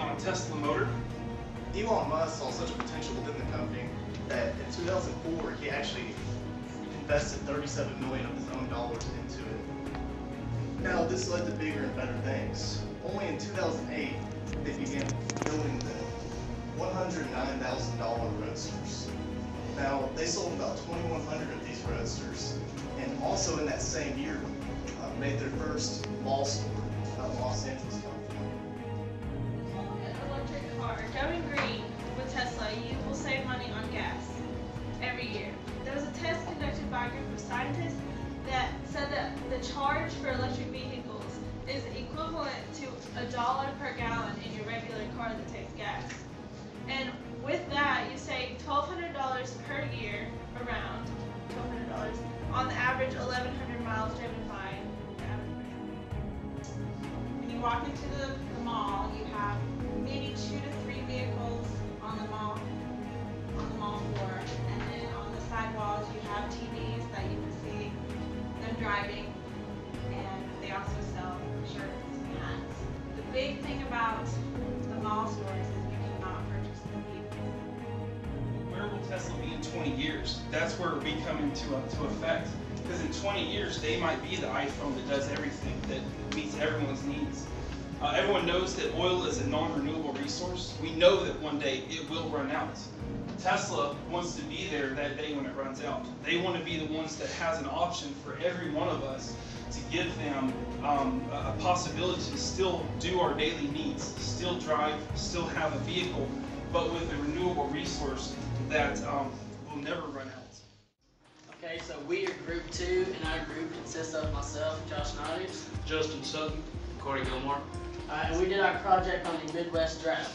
on a Tesla motor. Elon Musk saw such potential within the company that in 2004 he actually invested $37 million of his own dollars into it. Now this led to bigger and better things. Only in 2008 they began building the $109,000 Roadsters. Now they sold about 2,100 of these Roadsters, and also in that same year made their first mall store out in Los Angeles, California. Electric car going green with Tesla, you will save money on gas every year. There was a test conducted by a group of scientists that said that the charge for electric vehicles is equivalent to $1 per gallon in your regular car that takes gas. And with that, you save $1,200 per year, around $1,200, on the average 1,100 miles driven by the average person. When you walk into the mall, you have maybe 2 to 3 vehicles on the mall floor, and then on the sidewalls you have TVs that you can see them driving, and they also sell shirts and hats. The big thing about the mall stores is you cannot purchase the vehicles. Where will Tesla be in 20 years? That's where it'll be coming to effect. Because in 20 years, they might be the iPhone that does everything, that meets everyone's needs. Everyone knows that oil is a non-renewable resource. We know that one day it will run out. Tesla wants to be there that day when it runs out. They want to be the ones that has an option for every one of us to give them a possibility to still do our daily needs, still drive, still have a vehicle, but with a renewable resource that will never run out. Okay, so we are Group 2, and our group consists of myself, Josh Snyder's, Justin Sutton, Corey Gilmore. And we did our project on the Midwest drought.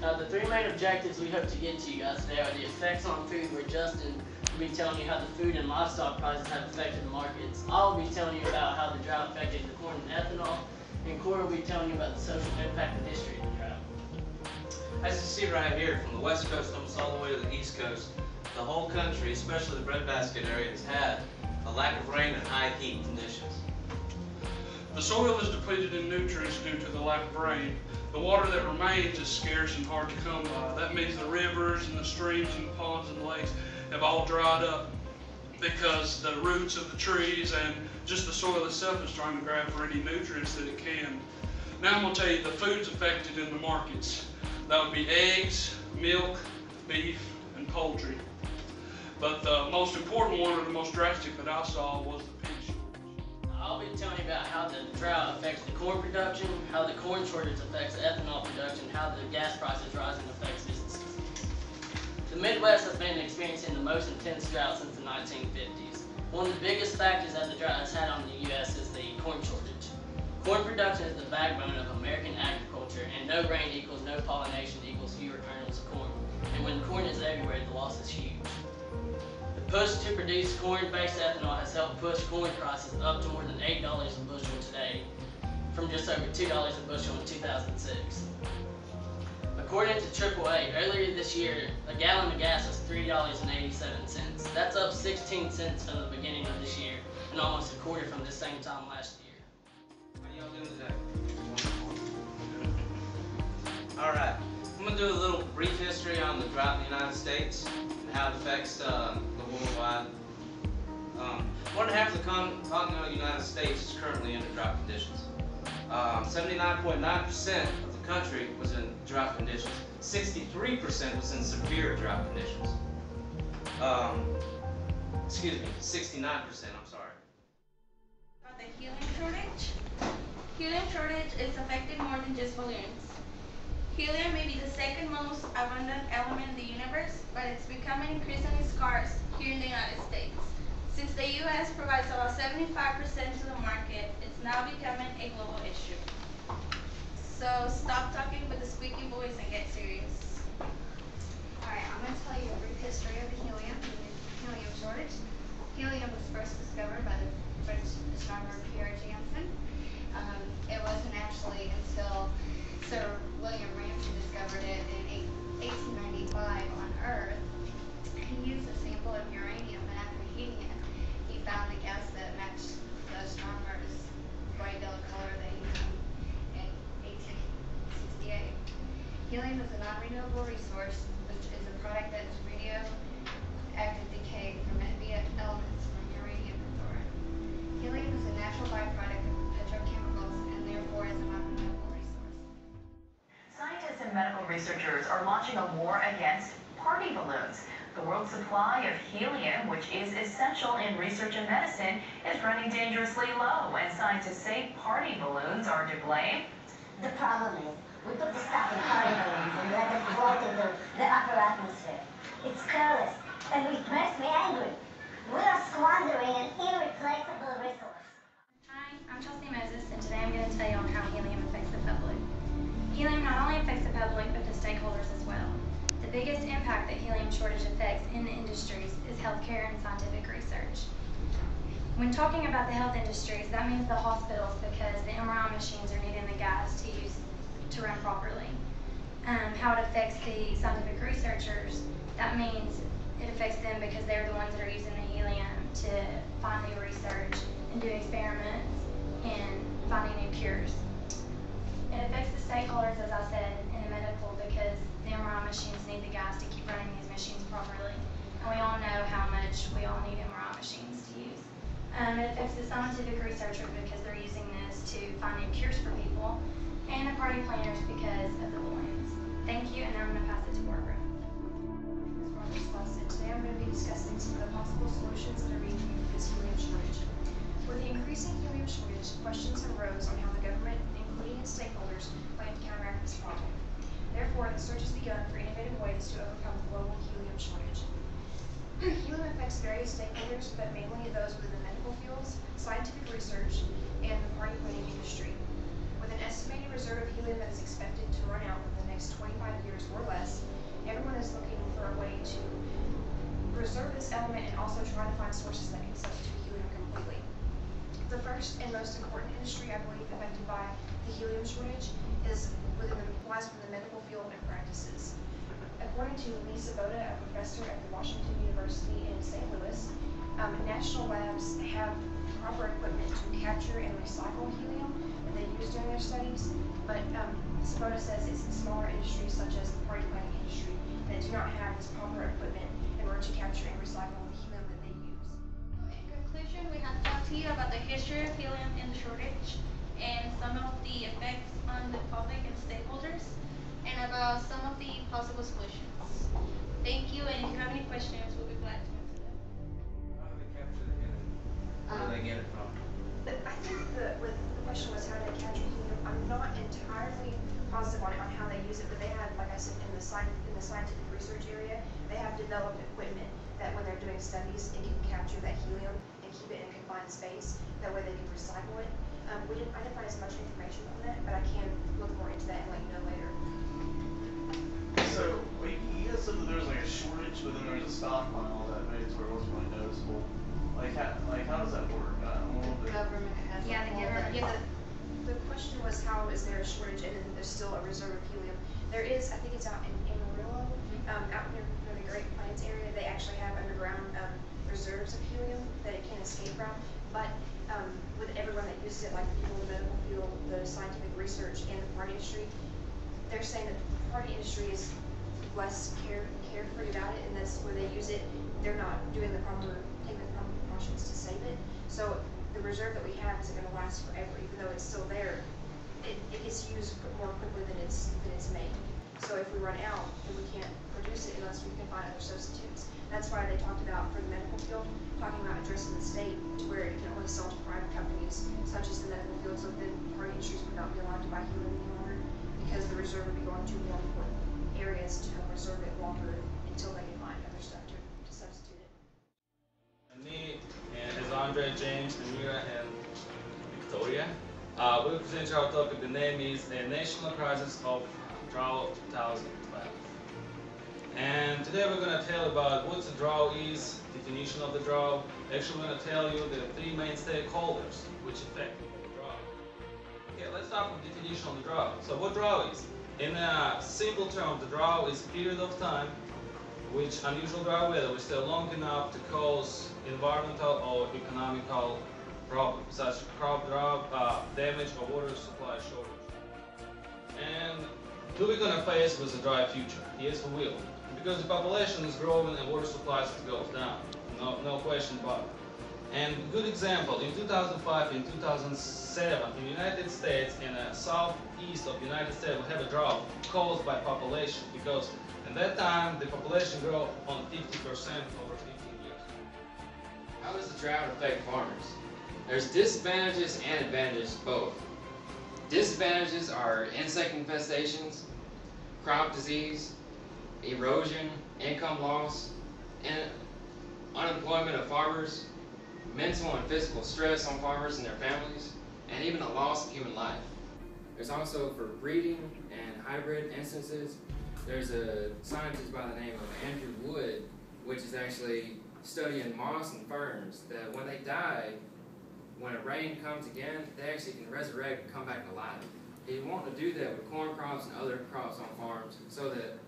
Now, the 3 main objectives we hope to get to you guys today are the effects on food, where Justin will be telling you how the food and livestock prices have affected the markets. I'll be telling you about how the drought affected the corn and ethanol, and Corey will be telling you about the social impact and history of the drought. As you see right here, from the west coast almost all the way to the east coast, the whole country, especially the breadbasket area, has had a lack of rain and high heat conditions. The soil is depleted in nutrients due to the lack of rain. The water that remains is scarce and hard to come by. That means the rivers and the streams and the ponds and the lakes have all dried up because the roots of the trees and just the soil itself is trying to grab for any nutrients that it can. Now I'm going to tell you the foods affected in the markets. That would be eggs, milk, beef, and poultry. But the most important one, or the most drastic that I saw, was the pig shortage. I'll be telling you about how the drought affects the corn production, how the corn shortage affects ethanol production, how the gas prices rising affects businesses. The Midwest has been experiencing the most intense drought since the 1950s. One of the biggest factors that the drought has had on the U.S. is the corn shortage. Corn production is the backbone of American agriculture, and no rain equals no pollination equals fewer kernels of corn. And when corn is everywhere, the loss is huge. The push to produce corn-based ethanol has helped push corn prices up to more than $8 a bushel today, from just over $2 a bushel in 2006. According to AAA, earlier this year, a gallon of gas was $3.87. That's up 16 cents from the beginning of this year, and almost a quarter from the same time last year. How y'all doing today? Alright, I'm going to do a little brief history on the drought in the United States and how it affects the worldwide. More than half of the continental United States is currently under drought conditions. 79.9% of the country was in drought conditions. 63% was in severe drought conditions. Excuse me, 69%, I'm sorry. About the helium shortage. Helium shortage is affecting more than just balloons. Helium may be the second most abundant element in the universe, but it's becoming increasingly scarce here in the United States. Since the U.S. provides about 75% to the market, it's now becoming a global issue. So stop talking with the squeaky voice and get serious. Alright, I'm going to tell you a brief history of the helium shortage. Helium was first discovered by the French astronomer Pierre Janssen. It wasn't actually until Sir William Ramsay discovered it in 1895 on Earth. He used a sample of uranium, and after heating it, he found a gas that matched the astronomer's bright yellow color that he found in 1868. 1868. Helium is a non-renewable resource, which is a product that is radioactive decay from heavy elements from uranium and thorium. Helium is a natural byproduct of petrochemicals and therefore is a non-renewable resource. Scientists and medical researchers are launching a war against party balloons. The world's supply of helium, which is essential in research and medicine, is running dangerously low, and scientists say party balloons are to blame. The problem is, we put the stuff in party balloons and let it float into the upper atmosphere. It's careless, and it makes me angry. We are squandering an irreplaceable resource. Hi, I'm Chelsea Moses, and today I'm going to tell you on how helium affects the public. Helium not only affects the public, but the stakeholders as well. The biggest impact that helium shortage affects in the industries is healthcare and scientific research. When talking about the health industries, that means the hospitals, because the MRI machines are needing the gas to use to run properly. How it affects the scientific researchers, that means it affects them because they're the ones that are using the helium to find new research and do experiments and finding new cures. It affects the stakeholders, as I said, in the medical, because the MRI machines need the gas to keep running these machines properly. And we all know how much we all need MRI machines to use. It affects the scientific researchers because they're using this to find new cures for people, and the party planners because of the balloons. Thank you, and now I'm going to pass it to Barbara. Ms. Robert Slauson. Today I'm going to be discussing some of the possible solutions that are being used for this helium shortage. With the increasing helium shortage, questions arose on how the government, including its stakeholders, plan to counteract this problem. Therefore, the search has begun for innovative ways to overcome the global helium shortage. Helium affects various stakeholders, but mainly those within the medical fields, scientific research, and the party planning industry. With an estimated reserve of helium that is expected to run out in the next 25 years or less, everyone is looking for a way to preserve this element and also try to find sources that can substitute helium completely. The first and most important industry, I believe, affected by the helium shortage lies within the medical field and practices. According to Lee Sabota, a professor at the Washington University in St. Louis, national labs have proper equipment to capture and recycle helium that they use during their studies, but Sabota says it's the smaller industries, such as the party planning industry, that do not have this proper equipment in order to capture and recycle the helium that they use. In conclusion, we have talked to you about the history of helium and the shortage, and some of the effects on the public and stakeholders, and about some of the possible solutions. Thank you, and if you have any questions, we'll be glad to answer them. How do they capture the helium? Where do they get it from? I think the question was how do they capture helium. I'm not entirely positive on how they use it, but they have, like I said, in the scientific research area, they have developed equipment that when they're doing studies, it can capture that helium and keep it in a confined space. That way they can recycle it. I didn't find as much information on that, but I can look more into that and let you know later. So, wait, you guys said that there was like a shortage, but then there was a stockpile that made it to where it wasn't really noticeable. How does that work? I'm a little bit. Government has. Yeah, the government. Yeah, the question was how is there a shortage and then there's still a reserve of helium. There is, I think it's out in Amarillo, out near the Great Plains area. They actually have underground reserves of helium that it can't escape from. But with everyone that uses it, like the people in the medical field, the scientific research, and the party industry, they're saying that the party industry is less carefree about it, and that's where they use it. They're not taking the proper precautions to save it. So the reserve that we have isn't going to last forever, even though it's still there. It gets used more quickly than it's made. So if we run out, then we can't produce it unless we can find other substitutes. That's why they talked about, for the medical field, talking about addressing the state to where it can only sell to private companies, such as the medical field, so then party industries would not be allowed to buy helium any longer, because the reserve would be going to more important areas to help reserve it longer until they can find other stuff to substitute it. And me, and is Andre, James, Amira, and Victoria. We'll present our topic. The name is the National Crisis of Drought 2012. And today we're going to tell about what the drought is, definition of the drought. Actually, we're going to tell you the three main stakeholders which affect the drought. Okay, let's start with definition of the drought. So what drought is? In a simple term, the drought is a period of time which unusual dry weather will stay long enough to cause environmental or economical problems, such as crop drought, damage, or water supply shortage. And who we're gonna face with a dry future? Yes, we will. Because the population is growing and water supplies goes down. No question about it. And a good example, in 2005 and 2007, in the United States, in the southeast of the United States, we have a drought caused by population, because at that time, the population grew on 50% over 15 years. How does the drought affect farmers? There's disadvantages and advantages both. Disadvantages are insect infestations, crop disease, erosion, income loss, and unemployment of farmers, mental and physical stress on farmers and their families, and even the loss of human life. There's also for breeding and hybrid instances, there's a scientist by the name of Andrew Wood, which is actually studying moss and ferns, that when they die, when a rain comes again, they actually can resurrect and come back alive. He wanted to do that with corn crops and other crops on farms, so that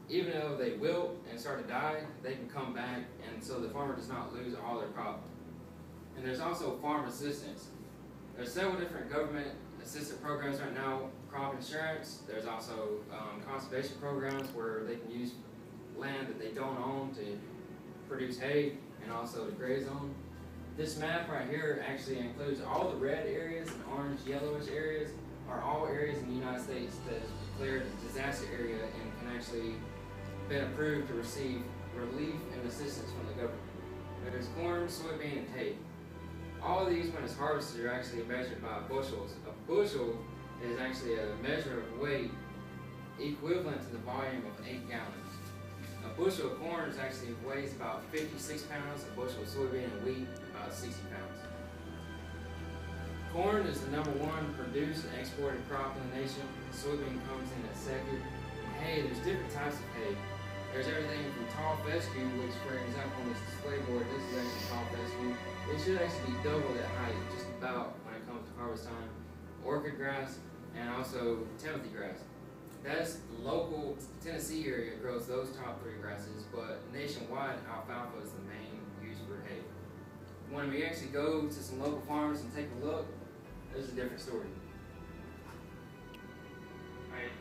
even though they wilt and start to die, they can come back, and so the farmer does not lose all their crop. And there's also farm assistance. There's several different government assistance programs right now. Crop insurance. There's also conservation programs where they can use land that they don't own to produce hay and also to graze on. This map right here actually includes all the red areas and orange, yellowish areas are all areas in the United States that is declared a disaster area and can actually been approved to receive relief and assistance from the government. There's corn, soybean, and hay. All of these, when it's harvested, are actually measured by bushels. A bushel is actually a measure of weight equivalent to the volume of 8 gallons. A bushel of corn is actually weighs about 56 pounds, a bushel of soybean and wheat about 60 pounds. Corn is the #1 produced and exported crop in the nation. Soybean comes in at second. And hay, there's different types of hay. There's everything from tall fescue, which for example on this display board, this is actually tall fescue. It should actually be double that height, just about when it comes to harvest time. Orchid grass and also Timothy grass. That's local Tennessee area grows those top 3 grasses, but nationwide alfalfa is the main use for hay. When we actually go to some local farms and take a look, there's a different story. Alright,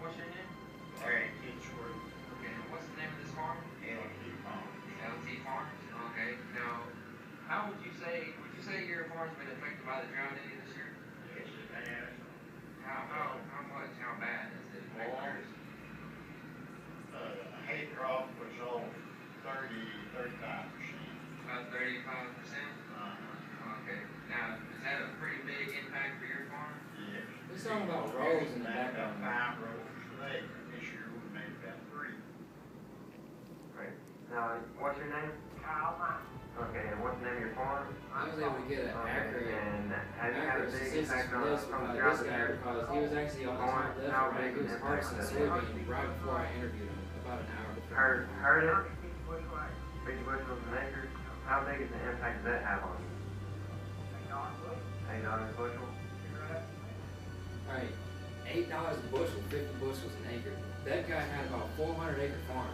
what's your name? Larry Kitchford. Okay, and what's the name of this farm? LT Farms. LT Farms? Okay, now, how would you say your farm's been affected by the drought any this year? Yes, it has. How much, how bad is it? Hay crop was off 35%. About 35%? Okay. Now, is that a pretty big impact for your farm? Yes. We're talking about rows in the background. About 5 rows today. This year we made about 3. Right. Now, what's your name? Kyle Mike. Okay, and what's the name of your farm? I was able to get an accurate And have you had a big statistics impact for on this from the this drought guy, here? because he was actually on the top left How right. big He was an harvesting impact? soybean right before I interviewed him, about an hour before. Heard it? 50 bushels an acre. How big is the impact does that have on you? $8 a bushel? Right, $8 a bushel, 50 bushels an acre. That guy had about 400-acre farm.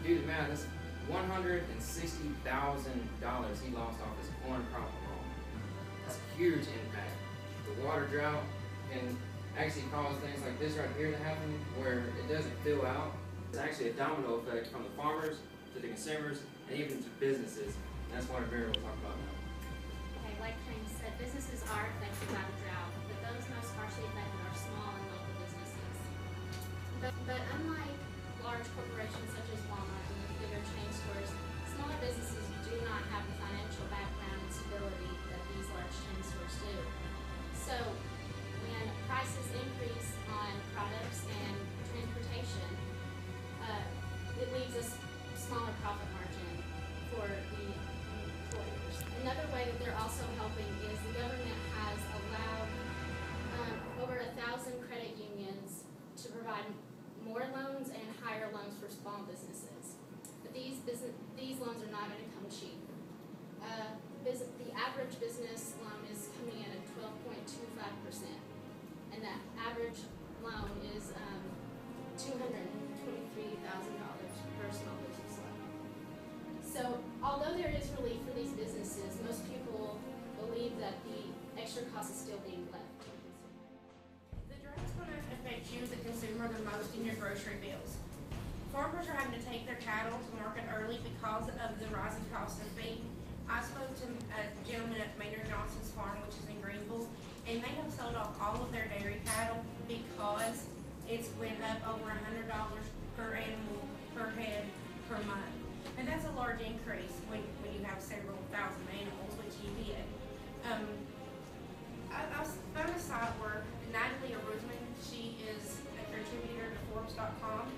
If you do the math, that's $160,000 he lost off his corn crop alone. That's a huge impact. The water drought can actually cause things like this right here to happen, where it doesn't fill out. It's actually a domino effect from the farmers to the consumers and even to businesses. And that's what Mary will talk about now. Okay, like James said, businesses are affected by the drought, but those most harshly affected are small and local businesses. But unlike large corporations such as Walmart and the bigger chain stores, smaller businesses do not have the financial background and stability that these large chain stores do. So when prices increase on products and transportation, it leaves a smaller profit margin for the employers. Another way that they're also helping is the government has allowed over 1,000 credit unions to provide more loans and higher loans for small businesses. But these loans are not going to come cheap. The average business loan is coming in at 12.25%, and that average loan is $223,000 per small business loan. So, although there is relief for these businesses, most people believe that the extra cost is still being left to the consumer. The drought is going to affect you, the consumer. your grocery bills. Farmers are having to take their cattle to market early because of the rising cost of feed. I spoke to a gentleman at Maynard Johnson's farm, which is in Greenville, and they have sold off all of their dairy cattle because it's went up over $100 per animal, per head, per month. And that's a large increase when you have several thousand animals, which you did. I found a site where Natalie Aruzman, she is a contributor to Forbes.com.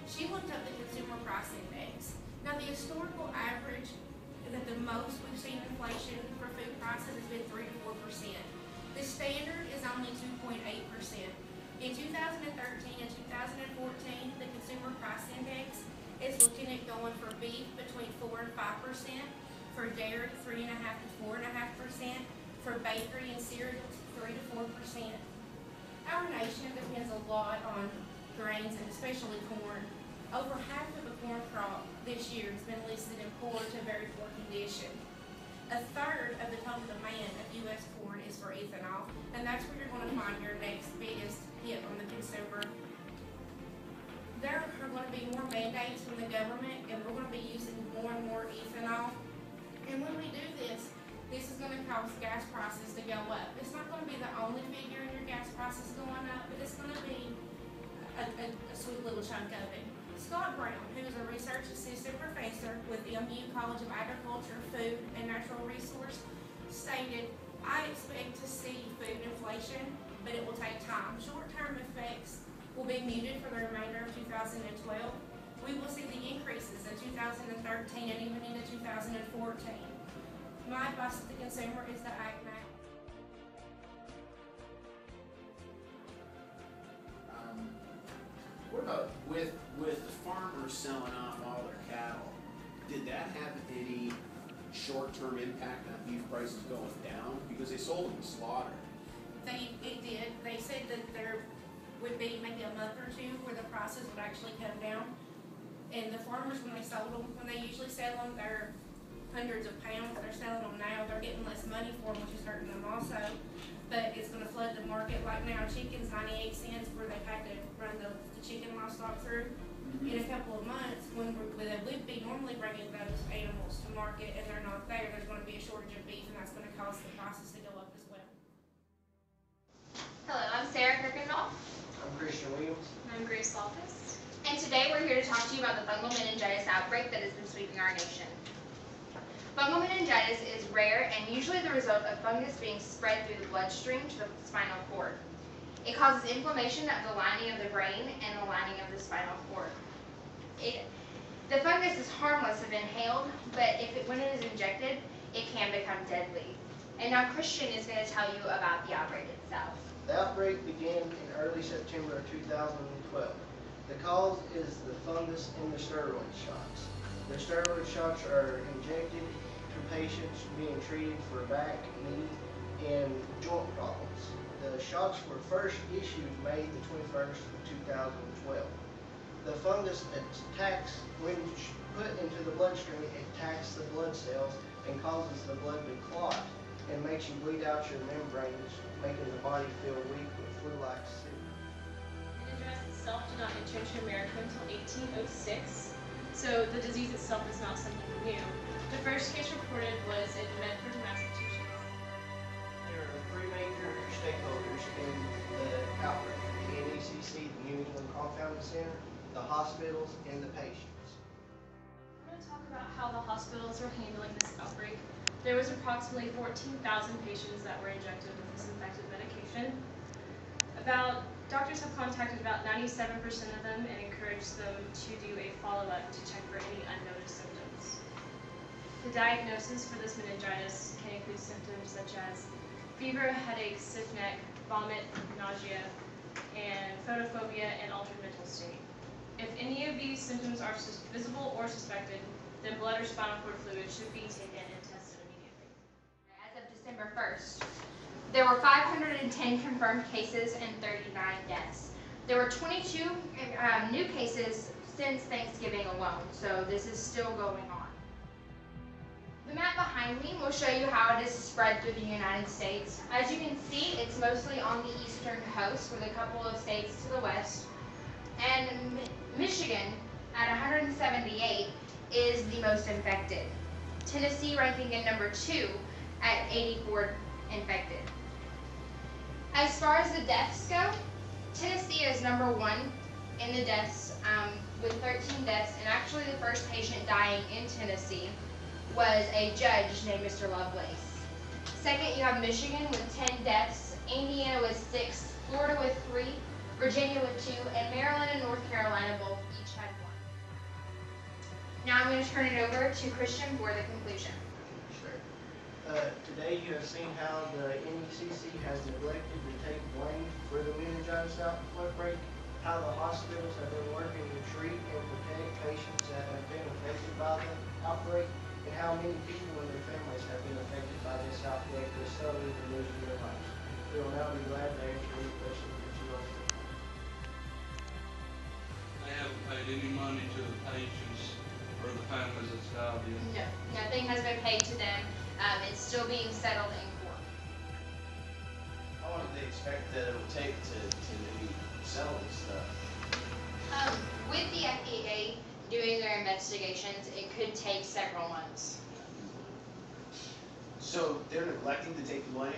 She looked up the consumer price index. Now the historical average that the most we've seen inflation for food prices has been 3 to 4%. The standard is only 2.8%. In 2013 and 2014, the consumer price index is looking at going for beef between 4 and 5%, for dairy 3.5 to 4.5%, for bakery and cereals 3 to 4%. Our nation depends a lot on grains and especially corn. Over half of the corn crop this year has been listed in poor to very poor condition. A third of the total demand of U.S. corn is for ethanol, and that's where you're going to find your next biggest hit on the consumer. There are going to be more mandates from the government, and we're going to be using more and more ethanol. And when we do this, this is going to cause gas prices to go up. It's not going to be the only figure in your gas prices going up, but it's going to be a sweet little chunk of it. Scott Brown, who is a research assistant professor with MU College of Agriculture, Food, and Natural Resource, stated, I expect to see food inflation, but it will take time. Short-term effects will be muted for the remainder of 2012. We will see the increases in 2013 and even into 2014. My advice to the consumer is to act now. What about with the farmers selling off all their cattle? Did that have any short-term impact on beef prices going down? Because they sold them to slaughter. It did. They said that there would be maybe a month or two where the prices would actually come down. And the farmers, when they sold them, when they usually sell them, they're hundreds of pounds. They're selling them now. They're getting less money for them, which is hurting them also. But it's going to flood the market. Like now, chicken's 98 cents where they've had to run the chicken livestock through. In a couple of months, when we'd be normally bringing those animals to market and they're not there, there's going to be a shortage of beef, and that's going to cause the prices to go up as well. Hello, I'm Sarah Kirkendall. I'm Christian Williams. I'm Grace Loftus. And today we're here to talk to you about the fungal meningitis outbreak that has been sweeping our nation. Fungal meningitis is rare and usually the result of fungus being spread through the bloodstream to the spinal cord. It causes inflammation of the lining of the brain and the lining of the spinal cord. The fungus is harmless if inhaled, but when it is injected, it can become deadly. And now Christian is going to tell you about the outbreak itself. The outbreak began in early September of 2012. The cause is the fungus in the steroid shots. The steroid shots are injected to patients being treated for back, knee, and joint problems. The shots were first issued May the 21st of 2012. The fungus attacks, when put into the bloodstream, it attacks the blood cells and causes the blood to clot and makes you bleed out your membranes, making the body feel weak with flu-like symptoms. Meningitis itself did not enter into America until 1806, so the disease itself is not something new. The first case reported was in Medford, Massachusetts. There are three major stakeholders in the outbreak: the NECC, the New England Confounding Center, the hospitals, and the patients. I'm going to talk about how the hospitals are handling this outbreak. There was approximately 14,000 patients that were injected with this infected medication. Doctors have contacted about 97% of them and encouraged them to do a follow-up to check for any unnoticed symptoms. The diagnosis for this meningitis can include symptoms such as fever, headache, stiff neck, vomit, nausea, and photophobia and altered mental state. If any of these symptoms are visible or suspected, then blood or spinal cord fluid should be taken and tested immediately. As of December 1st, there were 510 confirmed cases and 39 deaths. There were 22 new cases since Thanksgiving alone, so this is still going on. The map behind me will show you how it is spread through the United States. As you can see, it's mostly on the eastern coast with a couple of states to the west. And Michigan, at 178, is the most infected. Tennessee ranking in number 2 at 84 infected. As far as the deaths go, Tennessee is number 1 in the deaths with 13 deaths, and actually the first patient dying in Tennessee was a judge named Mr. Lovelace. Second, you have Michigan with 10 deaths, Indiana with 6, Florida with 3, Virginia with 2, and Maryland and North Carolina both each had 1. Now I'm going to turn it over to Christian for the conclusion. Today you have seen how the NECC has neglected to take blame for the meningitis outbreak, how the hospitals have been working to treat and protect patients that have been affected by the outbreak, and how many people and their families have been affected by this outbreak, with some even losing their lives. We will now be glad to answer any questions that you have. They haven't paid any money to the patients or the families that's died yet. No, nothing has been paid to them. It's still being settled in court. How long do they expect that it will take to maybe settle this stuff? With the FDA doing their investigations, it could take several months. So they're neglecting to take the blame?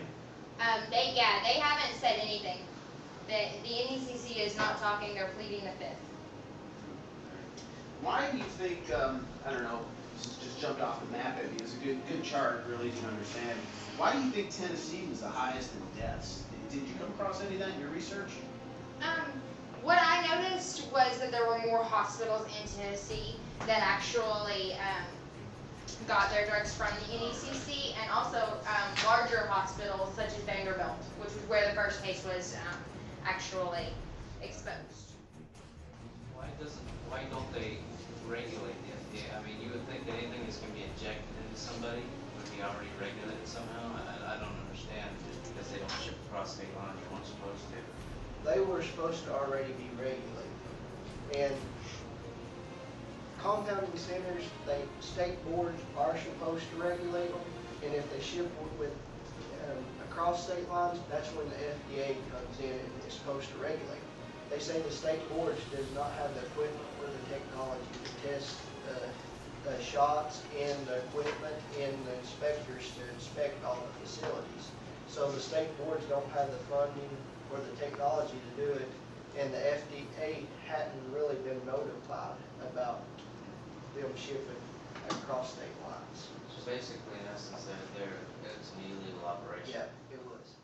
They haven't said anything. The NECC is not talking, they're pleading the fifth. Why do you think, I don't know, this just jumped off the map at me, it was a good chart, really to understand. Why do you think Tennessee was the highest in deaths? Did you come across any of that in your research? What I noticed was that there were more hospitals in Tennessee that actually got their drugs from the NECC, and also larger hospitals such as Vanderbilt, which was where the first case was actually exposed. Why don't they regulate the FDA? I mean, you would think that anything that's going to be injected into somebody would be already regulated somehow. I don't understand, just because they don't ship across state lines, they weren't supposed to. They were supposed to already be regulated. And compounding centers, state boards are supposed to regulate them, and if they ship with across state lines, that's when the FDA comes in and is supposed to regulate. They say the state boards does not have the equipment or the technology to test the shots and the equipment and the inspectors to inspect all the facilities. So the state boards don't have the funding or the technology to do it, and the FDA hadn't really been notified about them shipping across state lines. So basically, in essence, it's an illegal operation. Yeah, it was.